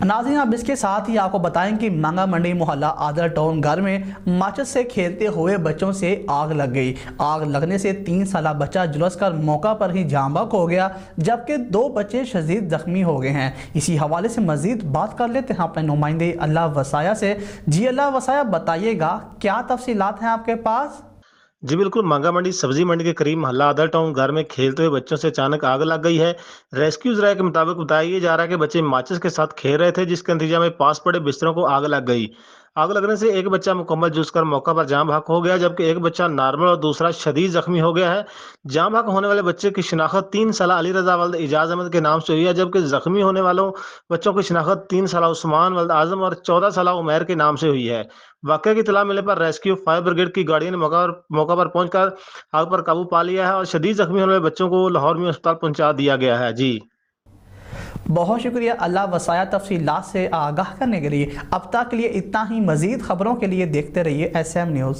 नाज़रीन, अब इसके साथ ही आपको बताएं कि मांगा मंडी मोहल्ला आदर टाउन घर में माचिस से खेलते हुए बच्चों से आग लग गई। आग लगने से 3 साला बच्चा झुलस कर मौका पर ही जाँ बहक हो गया, जबकि 2 बच्चे शदीद जख्मी हो गए हैं। इसी हवाले से मजीद बात कर लेते हैं अपने नुमाइंदे अल्लाह वसाया से। जी अल्लाह वसाया, बताइएगा क्या तफसीलात हैं आपके पास? जी बिल्कुल, मांगा मंडी सब्जी मंडी के करीब मोहल्ला आदर टाउन घर में खेलते हुए बच्चों से अचानक आग लग गई है। रेस्क्यू ज़राए के मुताबिक बताया जा रहा है कि बच्चे माचिस के साथ खेल रहे थे, जिसके नतीजे में पास पड़े बिस्तरों को आग लग गई। आग लगने से एक बच्चा मुकम्मल झुलस कर मौका पर जाँ बहक हो गया, जबकि एक बच्चा नॉर्मल और दूसरा शदीद जख्मी हो गया है। जाँ बहक होने वाले बच्चे की शिनाख्त 3 साला अली रजा वल्द इजाज अहमद के नाम से हुई है, जबकि जख्मी होने वालों बच्चों की शिनाख्त 3 साला उस्मान वल्द आजम और 14 साला उमैर के नाम से हुई है। वाक़या की इत्तला मिलने पर रेस्क्यू फायर ब्रिगेड की गाड़ियों ने मौका पर पहुंचकर आग पर काबू पा लिया है और शदीद जख्मी होने वाले बच्चों को लाहौर में अस्पताल पहुंचा दिया गया है। जी बहुत शुक्रिया अल्लाह वसाया तफसीलात से आगाह करने के लिए। अब तक के लिए इतना ही। मज़ीद खबरों के लिए देखते रहिए SM न्यूज़।